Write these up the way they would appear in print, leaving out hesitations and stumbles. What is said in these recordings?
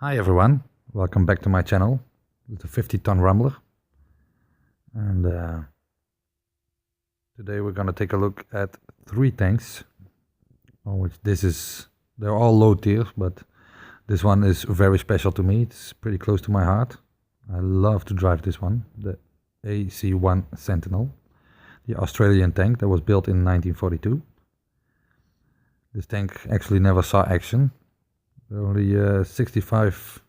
Hi everyone, welcome back to my channel with the 50-ton rumbler. And today we're gonna take a look at 3 tanks, on which they're all low tiers, but this one is very special to me. It's pretty close to my heart. I love to drive this one, the AC1 Sentinel, the Australian tank that was built in 1942. This tank actually never saw action. Only 65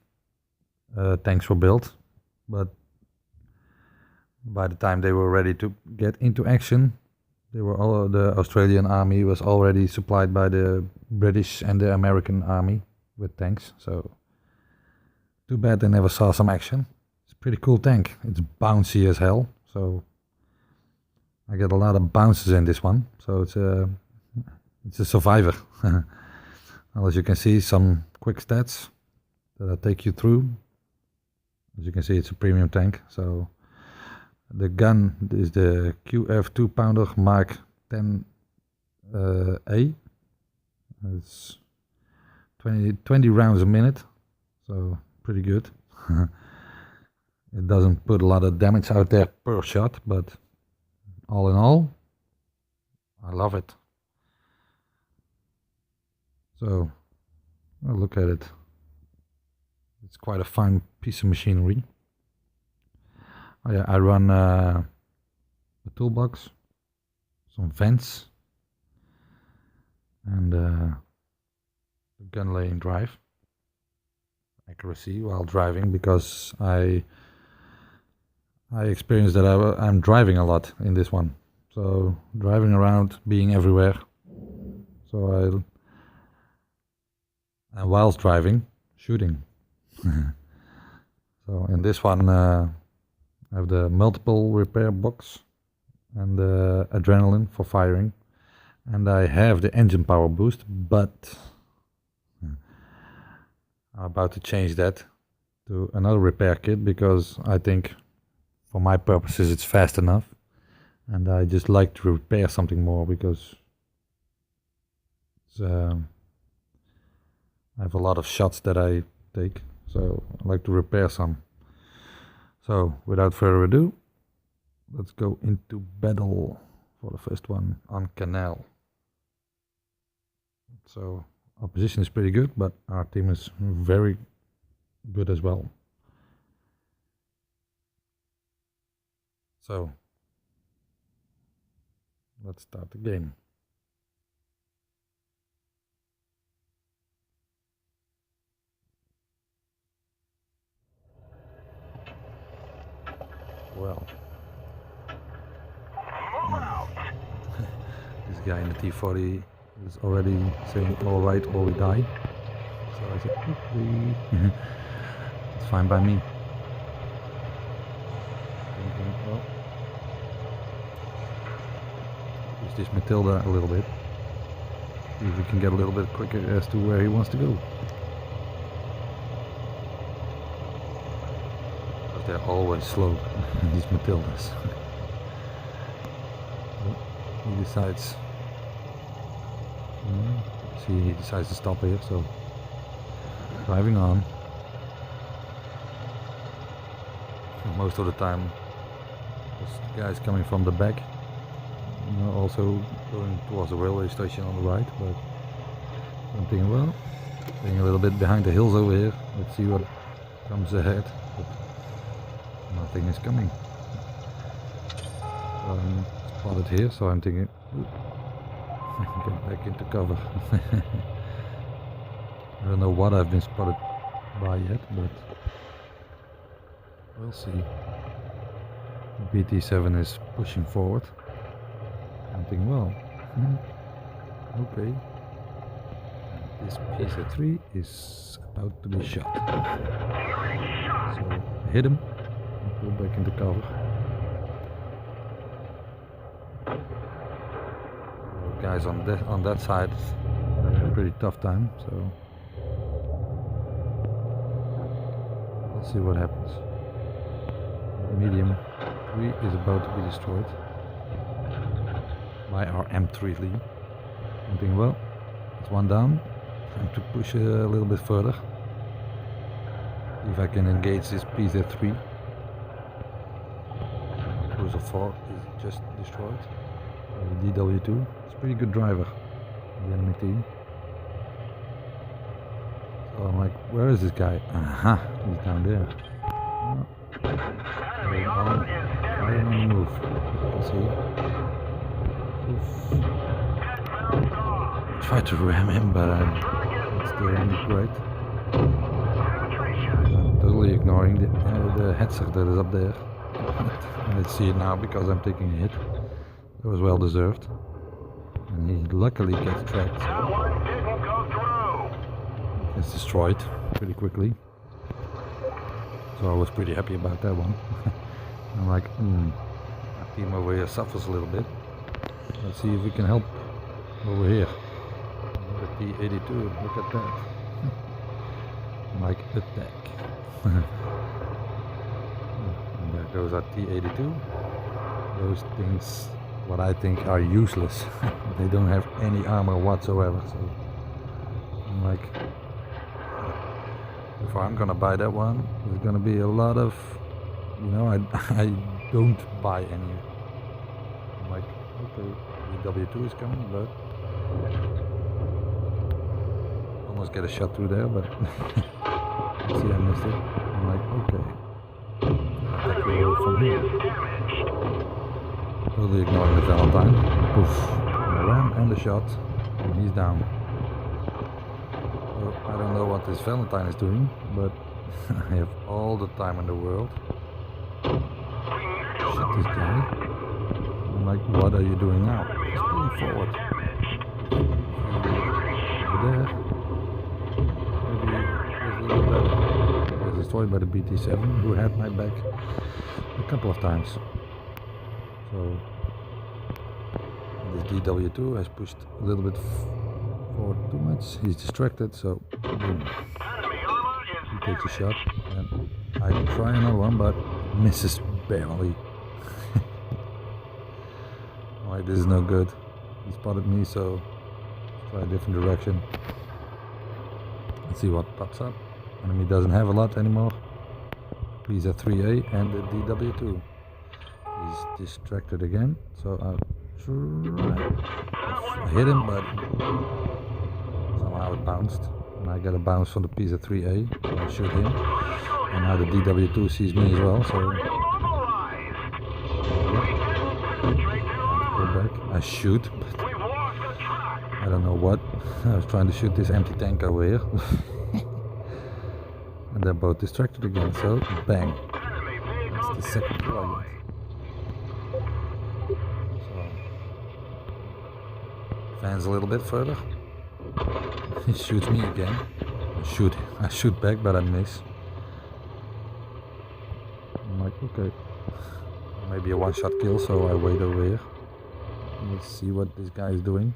tanks were built, but by the time they were ready to get into action, the Australian army was already supplied by the British and the American army with tanks. So too bad they never saw some action. It's a pretty cool tank. It's bouncy as hell, so I get a lot of bounces in this one. So it's a survivor. Well, as you can see, some quick stats that I'll take you through. As you can see, it's a premium tank. So the gun is the QF 2-pounder Mark 10A. It's 20 rounds a minute, so pretty good. It doesn't put a lot of damage out there per shot, but all in all, I love it. So, well, look at it. It's quite a fine piece of machinery. Oh yeah, I run a toolbox, some vents, and the gun laying drive. Accuracy while driving, because I experienced that I'm driving a lot in this one. So driving around, being everywhere. So and whilst driving, shooting. So in this one I have the multiple repair box and the adrenaline for firing, and I have the engine power boost, but I'm about to change that to another repair kit, because I think for my purposes it's fast enough, and I just like to repair something more, because it's I have a lot of shots that I take, so I like to repair some. So without further ado, let's go into battle for the first one on Canal. So our position is pretty good, but our team is very good as well. So let's start the game. Well, this guy in the T40 is already saying alright or we die. So I said, it's fine by me. Well, use this Matilda a little bit. See if we can get a little bit quicker as to where he wants to go. They're always slow, these Matildas. He decides, see, he decides to stop here, so driving on. And most of the time, this guy's coming from the back, also going towards the railway station on the right, but I'm thinking, well, being a little bit behind the hills over here, let's see what comes ahead. But nothing is coming. So I'm spotted here, so I'm thinking, get back into cover. I don't know what I've been spotted by yet, but we'll see. BT7 is pushing forward. I'm thinking, well, okay. This PZ3 is about to be shot. So hit him. Go back into cover. Guys on that side had a pretty tough time, so we'll see what happens. Medium 3 is about to be destroyed by our M3 Lee. I'm thinking, well, it's one down. Time to push a little bit further. See if I can engage this PZ3. Cruiser 4 is just destroyed. DW2, it's a pretty good driver, the enemy team. So I'm like, where is this guy? Aha, he's down there. Oh. Fire on the move, you can see. Oof. I tried to ram him, but it still ended great. I'm totally ignoring the headset that is up there. I see it now because I'm taking a hit. It was well deserved. And he luckily gets tracked. Gets destroyed pretty quickly. So I was pretty happy about that one. I'm like, our team over here suffers a little bit. Let's see if we can help over here. The T82, look at that. I'm like, attack. And there goes our T82. Those things, what I think, are useless. They don't have any armor whatsoever. So I'm like, if I'm gonna buy that one, there's gonna be a lot of, you know, I don't buy any. I'm like, okay, the W2 is coming, but almost get a shot through there, but see, I missed it. I'm like, okay, attack you from here. Totally ignoring the Valentine. Poof, and the ram and the shot, and he's down. So I don't know what this Valentine is doing, but I have all the time in the world. Shit this guy. I'm like, what are you doing now? He's pulling forward. Over there. Maybe it's a little bit better. I was destroyed by the BT7, who had my back a couple of times. So this DW2 has pushed a little bit forward too much. He's distracted, so boom. He takes a shot, and I try another one, but misses barely. Alright, this is no good. He spotted me, so let's try a different direction. Let's see what pops up. Enemy doesn't have a lot anymore. He's at 3A and the DW2. He's distracted again, so I'll try. I hit him, but somehow it bounced. And I got a bounce from the piece at 3A, so I shoot him. And now the DW2 sees me as well, so go back. I shoot, but I don't know what. I was trying to shoot this empty tank over here. And they're both distracted again, so bang. That's the second kill I get. Fans a little bit further. He shoots me again. I shoot back, but I miss. I'm like, okay, maybe a one-shot kill, so I wait over here. Let's see what this guy is doing.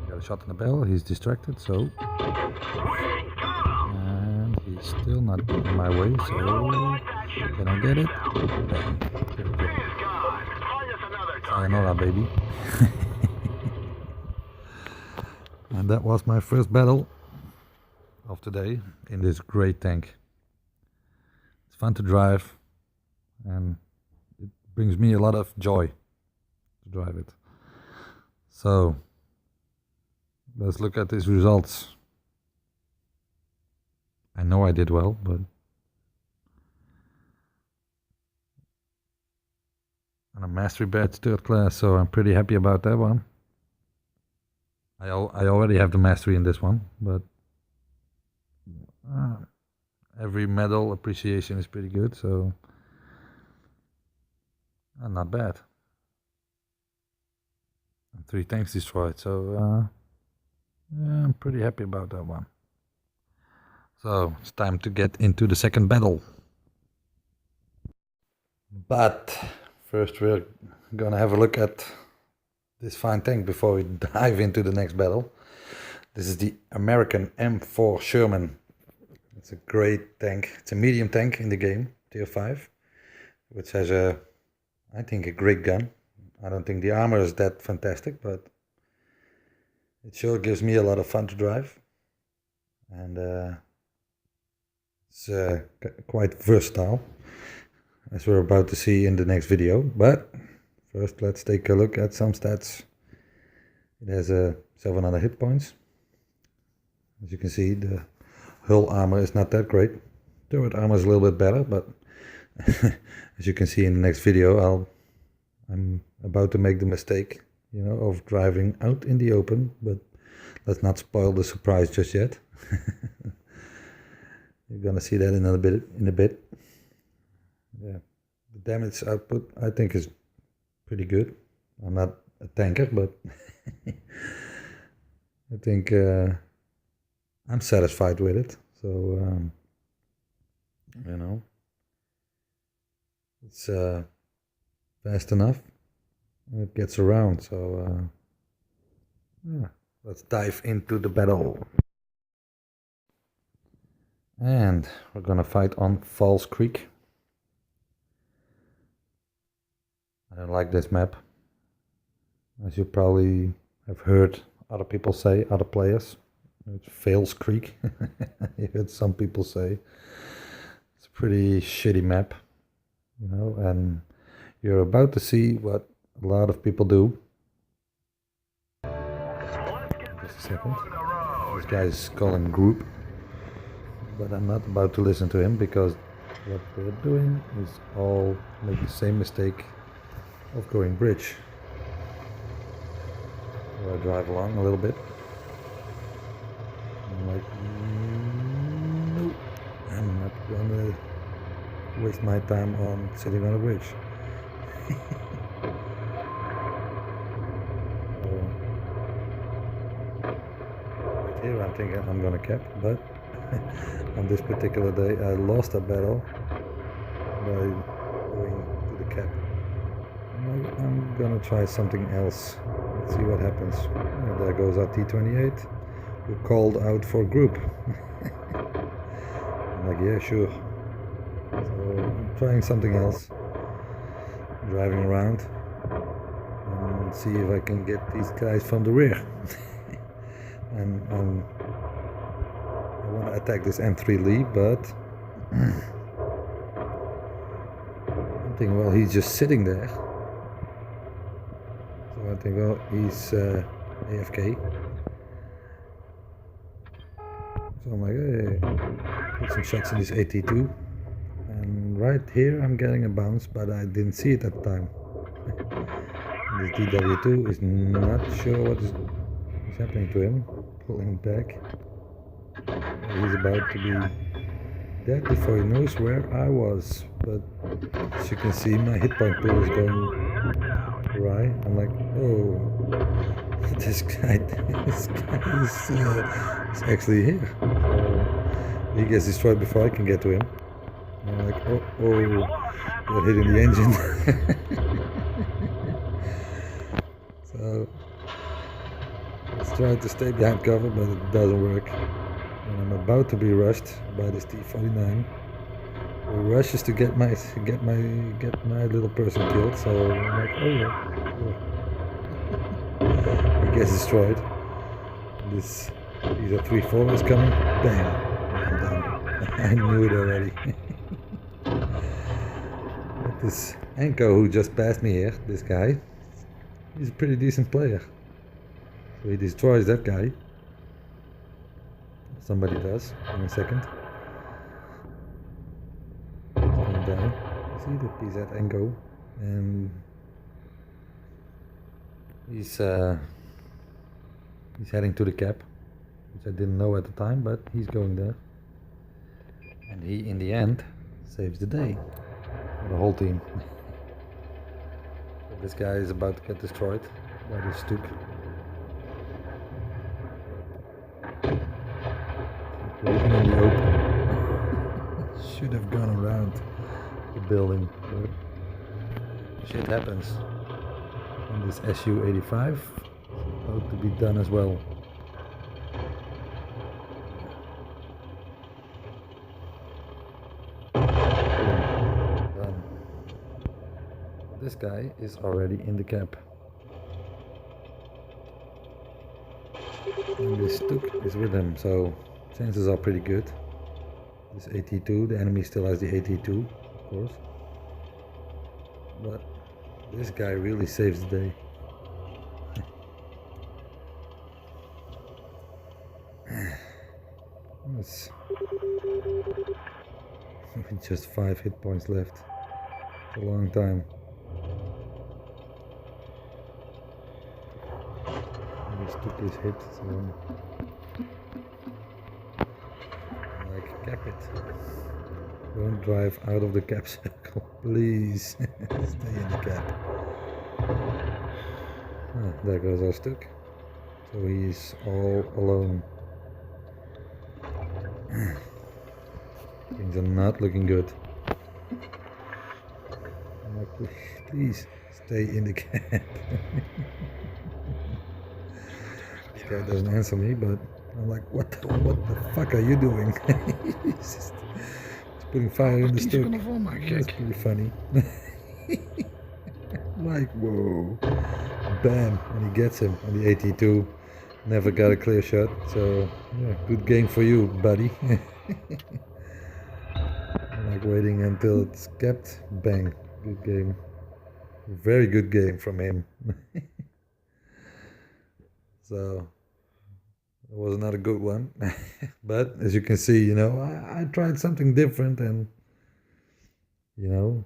Got a shot in the barrel. He's distracted, so, and he's still not in my way. So, can I get it? Bang. There we go. Sayonara, baby. And that was my first battle of today in this great tank. It's fun to drive, and it brings me a lot of joy to drive it. So let's look at these results. I know I did well, but and a mastery badge 3rd class, so I'm pretty happy about that one. I already have the mastery in this one, but every medal appreciation is pretty good, so not bad. And 3 tanks destroyed, so yeah, I'm pretty happy about that one. So it's time to get into the second battle. But first we're gonna have a look at this fine tank before we dive into the next battle. This is the American M4 Sherman. It's a great tank. It's a medium tank in the game, tier 5, which has I think a great gun. I don't think the armor is that fantastic, but it sure gives me a lot of fun to drive. and it's quite versatile, as we're about to see in the next video. But first, let's take a look at some stats. It has 700 hit points. As you can see, the hull armor is not that great. Turret armor is a little bit better, but as you can see in the next video, I'm about to make the mistake, you know, of driving out in the open, but let's not spoil the surprise just yet. You're gonna see that in a bit. Yeah, the damage output I think is pretty good. I'm not a tanker, but I think I'm satisfied with it. So you know, it's fast enough. It gets around. So yeah, let's dive into the battle. And we're gonna fight on Falls Creek. I don't like this map, as you probably have heard other people say, other players. It's Fails Creek. You heard some people say. It's a pretty shitty map, you know, and you're about to see what a lot of people do. Just a second. This guy is calling group, but I'm not about to listen to him, because what they're doing is all make the same mistake of going bridge. So I drive along a little bit. I'm like, nope, I'm not gonna waste my time on sitting on a bridge. Right here I'm thinking I'm gonna cap, but on this particular day I lost a battle by going to the cap. I'm gonna try something else. Let's see what happens. There goes our T28, who called out for group. I'm like, yeah, sure. So I'm trying something else. Driving around and see if I can get these guys from the rear. and I want to attack this M3 Lee, but I'm thinking, well, he's just sitting there. So I think, well, he's AFK. So I'm like, hey, put some shots in this AT2. And right here I'm getting a bounce, but I didn't see it at the time. This DW2 is not sure what is happening to him. Pulling back. He's about to be dead before he knows where I was. But as you can see, my hit point pool is going awry. I'm like, oh, this guy is actually here. So he gets destroyed before I can get to him. I'm like, oh, got hit in the engine. So let's try to stay behind cover, but it doesn't work. And I'm about to be rushed by this T49. Who rushes to get my little person killed. So I'm like, oh yeah. He gets destroyed. These are 3-4 is coming. Bam! I'm done. I knew it already. But this Anko who just passed me here, this guy, he's a pretty decent player. So he destroys that guy. Somebody does in a second. He's down. See that he's at Anko, and he's heading to the cap, which I didn't know at the time, but he's going there. And he, in the end, saves the day for the whole team. But this guy is about to get destroyed by this Stuk. Waiting in the open. Should have gone around the building, but shit happens. And this SU-85 is about to be done as well. This guy is already in the cap. And this Stuk is with him, so chances are pretty good. This AT2, the enemy still has the AT2, of course. But this guy really saves the day. Yes. With just 5 hit points left. It's a long time. He just took his hit, so like cap it. Don't drive out of the cap circle, please. Stay in the cap. Ah, there goes our Stuk. So he's all alone. Things are not looking good. I'm like, please stay in the cap. This guy doesn't answer me, but I'm like, what the fuck are you doing? He's putting fire in the Stuk. That's pretty funny. Like, whoa. Bam, and he gets him on the AT2. Never got a clear shot, so yeah, good game for you, buddy. I'm like waiting until it's capped. Bang, good game. Very good game from him. So it was not a good one. But as you can see, you know, I tried something different, and you know,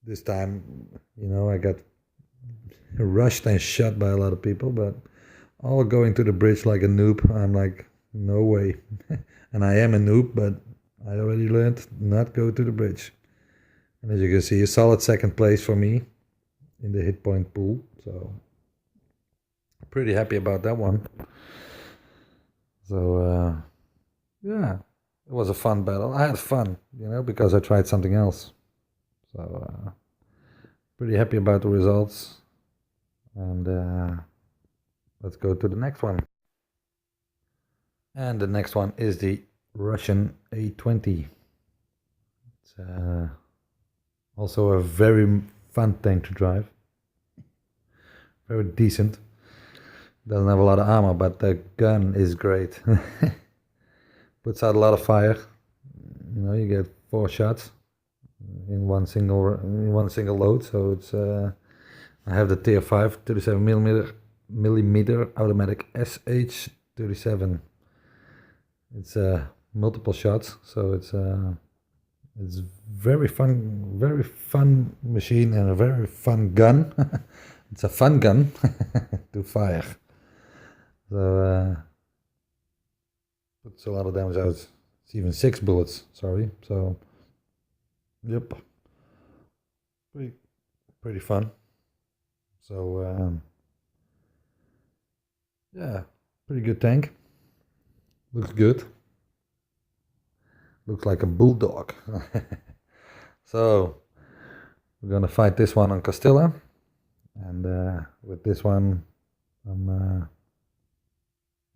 this time, you know, I got rushed and shot by a lot of people, but all going to the bridge like a noob. I'm like, no way. And I am a noob, but I already learned not go to the bridge. And as you can see, a solid second place for me in the hit point pool. So pretty happy about that one. So yeah, it was a fun battle. I had fun, you know, because I tried something else. So pretty happy about the results. And let's go to the next one. And the next one is the Russian A20. It's also a very fun tank to drive. Very decent. Doesn't have a lot of armor, but the gun is great. Puts out a lot of fire. You know, you get 4 shots in one single load. So it's I have the tier 5 37mm automatic SH-37. It's multiple shots, so it's very fun machine and a very fun gun. It's a fun gun to fire. So puts a lot of damage out. It's even 6 bullets. Sorry. So yep, pretty fun. So yeah, pretty good tank. Looks good. Looks like a bulldog. So we're gonna fight this one on Castilla, and with this one I'm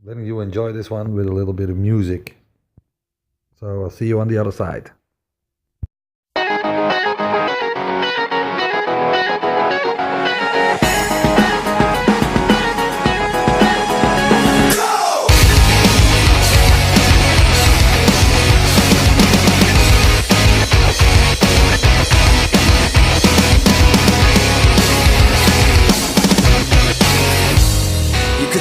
letting you enjoy this one with a little bit of music. So I'll see you on the other side.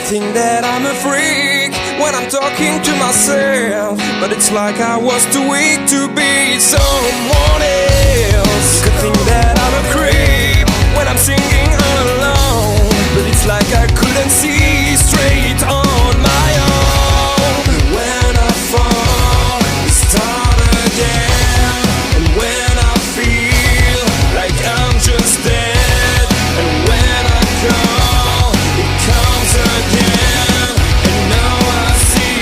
Think that I'm a freak when I'm talking to myself, but it's like I was too weak to be someone else. You could think that I'm a creep when I'm singing all alone, but it's like I couldn't see straight on my own. When I fall, I start again, and when I feel like I'm just dead, and when I call, it comes again, and now I see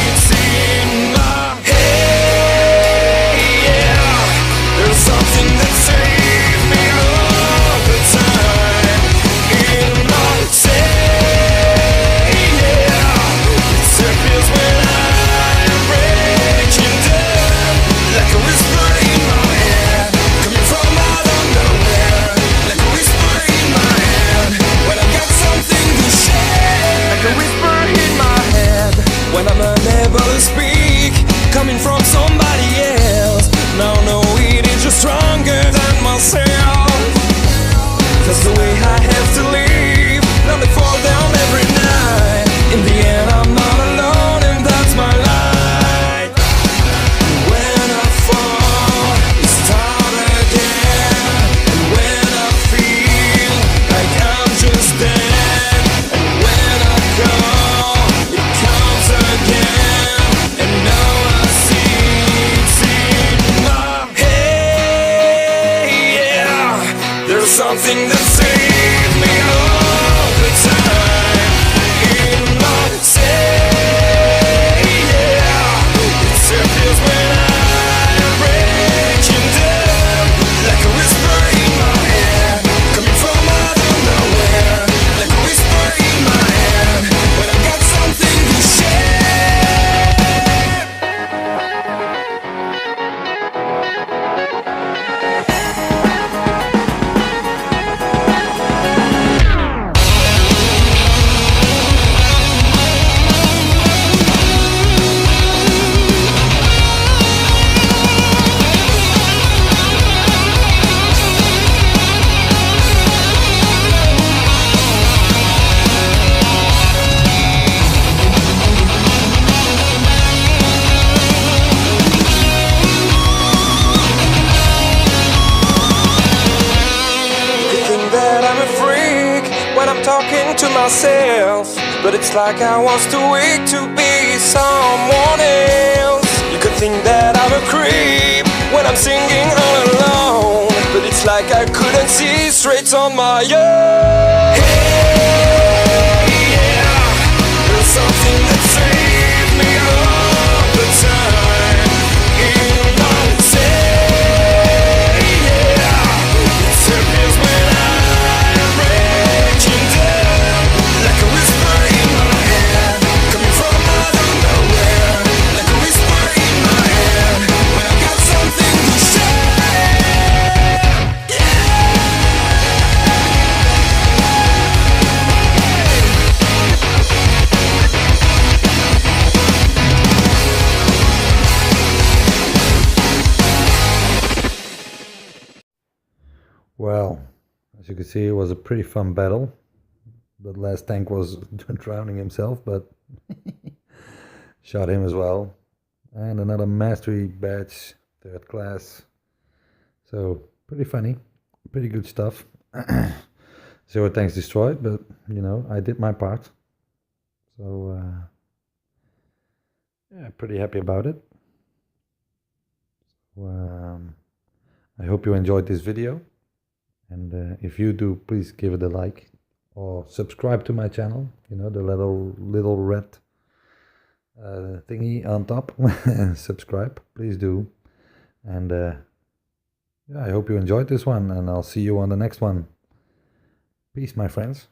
it's in my head. Yeah, there's something that saves me all the time. when I'm talking to myself, but it's like I was too weak to be someone else. You could think that I'm a creep when I'm singing all alone, but it's like I couldn't see straight on my own. Hey, yeah, there's something that saved me all the time. In my say, yeah, it disappears when I'm breaking down, like a whisper in my head, coming from out of nowhere, like a whisper in my head, when I got something to say. Well, as you can see, it was a pretty fun battle. The last tank was drowning himself, but shot him as well. And another mastery badge, 3rd class. So pretty funny, pretty good stuff. 0 tanks destroyed, but you know, I did my part. So yeah, pretty happy about it. So, I hope you enjoyed this video. And if you do, please give it a like or subscribe to my channel. You know, the little red thingy on top. Subscribe, please do. And yeah, I hope you enjoyed this one, and I'll see you on the next one. Peace, my friends.